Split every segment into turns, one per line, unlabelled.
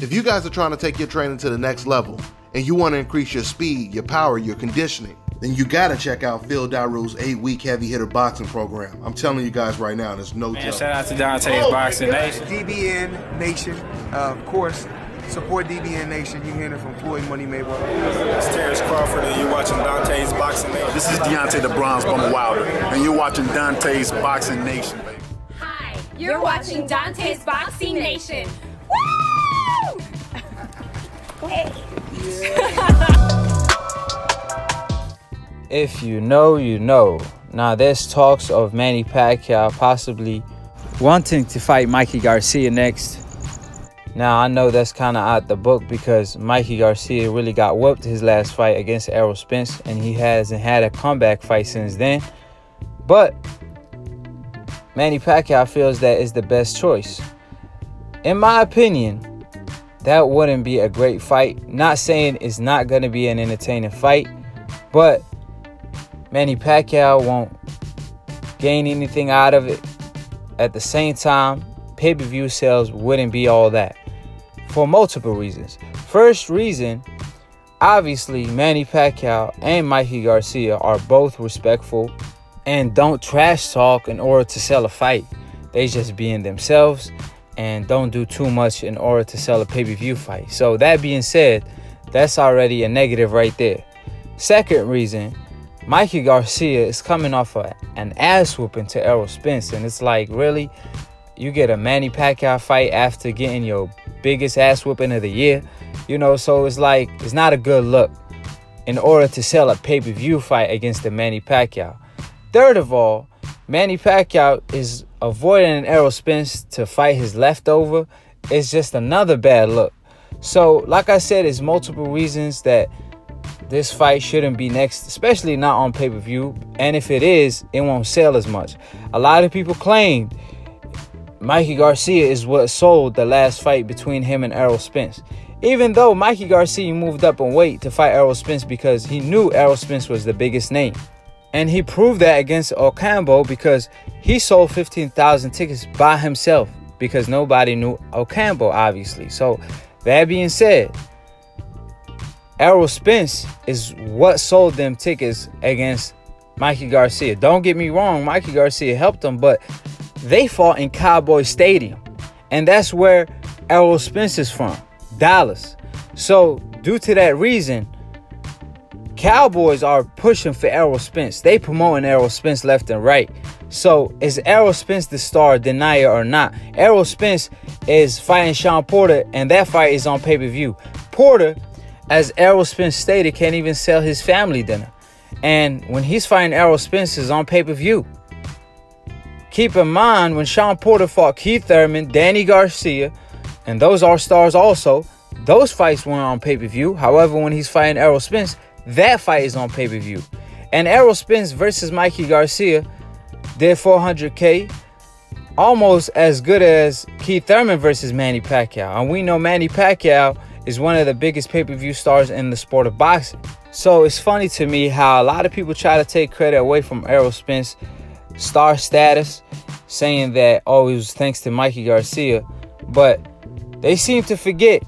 If you guys are trying to take your training to the next level and you want to increase your speed, your power, your conditioning, then you got to check out Phil Daru's 8-week heavy hitter boxing program. I'm telling you guys right now, there's no joke.
Shout out to Dante's Boxing Nation.
DBN Nation, of course. Support DBN Nation. You're hearing it from Floyd Money Mayweather.
It's Terrence Crawford, and you're watching Dante's Boxing Nation.
This is Deontay the Bronze Bomber Wilder, and you're watching Dante's Boxing Nation, baby.
Hi, you're watching Dante's Boxing Nation. Woo! Hey.
If you know, you know. Now, there's talks of Manny Pacquiao possibly wanting to fight Mikey Garcia next. Now, I know that's kind of out the book because Mikey Garcia really got whooped his last fight against Errol Spence, and he hasn't had a comeback fight since then. But Manny Pacquiao feels that is the best choice. In my opinion, that wouldn't be a great fight. Not saying it's not going to be an entertaining fight, but Manny Pacquiao won't gain anything out of it. At the same time, pay-per-view sales wouldn't be all that for multiple reasons. First reason, obviously, Manny Pacquiao and Mikey Garcia are both respectful and don't trash talk in order to sell a fight. They just being themselves and don't do too much in order to sell a pay-per-view fight. So that being said, that's already a negative right there. Second reason, Mikey Garcia is coming off an ass whooping to Errol Spence, and it's like, really? You get a Manny Pacquiao fight after getting your biggest ass whooping of the year? You know, so it's like, it's not a good look in order to sell a pay-per-view fight against the Manny Pacquiao. Third of all, Manny Pacquiao is avoiding Errol Spence to fight his leftover. It's just another bad look. So, like I said, there's multiple reasons that this fight shouldn't be next, especially not on pay-per-view. And if it is, it won't sell as much. A lot of people claimed Mikey Garcia is what sold the last fight between him and Errol Spence. Even though Mikey Garcia moved up in weight to fight Errol Spence because he knew Errol Spence was the biggest name. And he proved that against Ocampo because he sold 15,000 tickets by himself because nobody knew Ocampo, obviously. So, that being said, Errol Spence is what sold them tickets against Mikey Garcia. Don't get me wrong, Mikey Garcia helped them, but they fought in Cowboy Stadium. And that's where Errol Spence is from, Dallas. So, due to that reason, Cowboys are pushing for Errol Spence. They promoting Errol Spence left and right. So, is Errol Spence the star denier or not? Errol Spence is fighting Sean Porter, and that fight is on pay-per-view. Porter, as Errol Spence stated, can't even sell his family dinner. And when he's fighting Errol Spence, is on pay-per-view. Keep in mind, when Sean Porter fought Keith Thurman, Danny Garcia, and those are stars also, those fights weren't on pay-per-view. However, when he's fighting Errol Spence, that fight is on pay-per-view. And Errol Spence versus Mikey Garcia did 400K, almost as good as Keith Thurman versus Manny Pacquiao. And we know Manny Pacquiao is one of the biggest pay-per-view stars in the sport of boxing. So it's funny to me how a lot of people try to take credit away from Errol Spence star status, saying that, oh, it was thanks to Mikey Garcia. But they seem to forget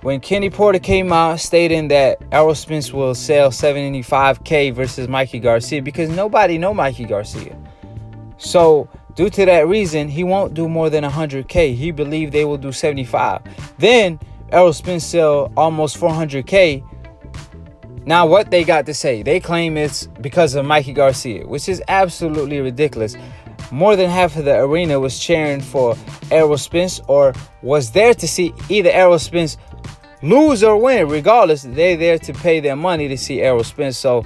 when Kenny Porter came out stating that Errol Spence will sell 75K versus Mikey Garcia because nobody know Mikey Garcia. So due to that reason, he won't do more than 100K. He believed they will do 75. Then Errol Spence sell almost 400K. Now what they got to say? They claim it's because of Mikey Garcia, which is absolutely ridiculous. More than half of the arena was cheering for Errol Spence or was there to see either Errol Spence lose or win. Regardless, they're there to pay their money to see Errol Spence. So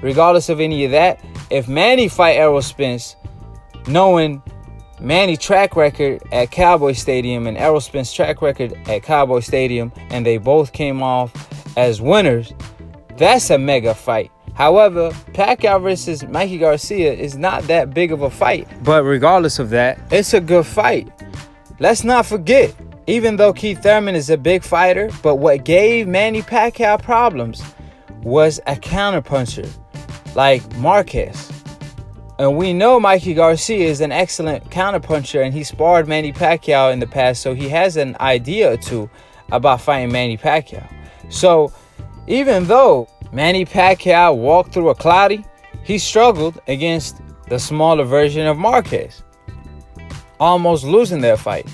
regardless of any of that, if Manny fight Errol Spence, knowing Manny track record at Cowboy Stadium and Errol Spence track record at Cowboy Stadium, and they both came off as winners, that's a mega fight. However, Pacquiao versus Mikey Garcia is not that big of a fight. But regardless of that, it's a good fight. Let's not forget, even though Keith Thurman is a big fighter, but what gave Manny Pacquiao problems was a counterpuncher like Marquez. And we know Mikey Garcia is an excellent counterpuncher, and he sparred Manny Pacquiao in the past, so he has an idea or two about fighting Manny Pacquiao. So even though Manny Pacquiao walked through a cloudy, he struggled against the smaller version of Marquez, almost losing that fight.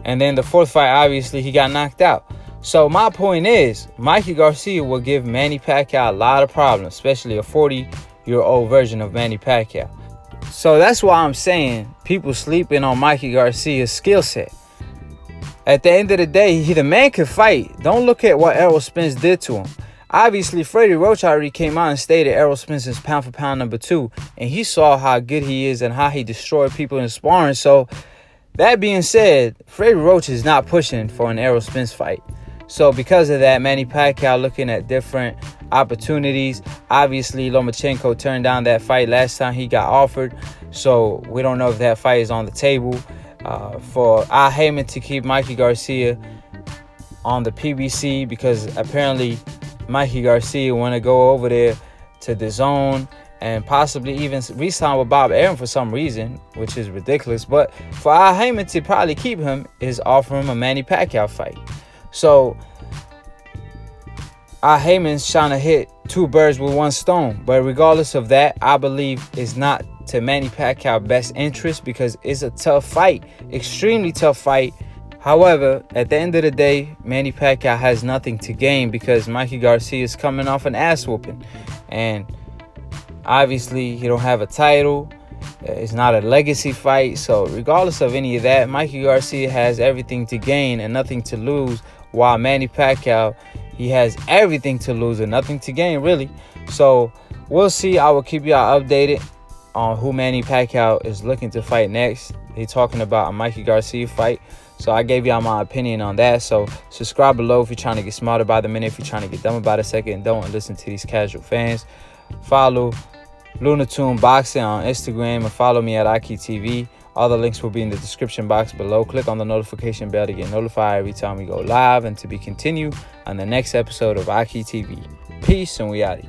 And then the fourth fight, obviously, he got knocked out. So my point is, Mikey Garcia will give Manny Pacquiao a lot of problems, especially a 40-year-old version of Manny Pacquiao. So that's why I'm saying people sleeping on Mikey Garcia's skill set. At the end of the day, the man can fight. Don't look at what Errol Spence did to him. Obviously, Freddie Roach already came out and stated Errol Spence is pound for pound number 2. And he saw how good he is and how he destroyed people in sparring. So that being said, Freddie Roach is not pushing for an Errol Spence fight. So because of that, Manny Pacquiao looking at different opportunities. Obviously, Lomachenko turned down that fight last time he got offered. So we don't know if that fight is on the table. For Al Heyman to keep Mikey Garcia on the PBC, because apparently Mikey Garcia want to go over there to the zone and possibly even re-sign with Bob Arum for some reason, which is ridiculous. But for Al Heyman to probably keep him is offer him a Manny Pacquiao fight. So Al Heyman's trying to hit 2 birds with 1 stone. But regardless of that, I believe it's not to Manny Pacquiao's best interest, because it's a tough fight, extremely tough fight. However, at the end of the day, Manny Pacquiao has nothing to gain because Mikey Garcia is coming off an ass whooping. And obviously, he don't have a title. It's not a legacy fight. So regardless of any of that, Mikey Garcia has everything to gain and nothing to lose, while Manny Pacquiao, he has everything to lose and nothing to gain, really. So we'll see. I will keep y'all updated on who Manny Pacquiao is looking to fight next. He's talking about a Mikey Garcia fight. So I gave y'all my opinion on that. So subscribe below if you're trying to get smarter by the minute. If you're trying to get dumber by the second, don't listen to these casual fans. Follow Lunatoon Boxing on Instagram and follow me at Aki TV. All the links will be in the description box below. Click on the notification bell to get notified every time we go live and to be continued on the next episode of Aki TV. Peace, and we out.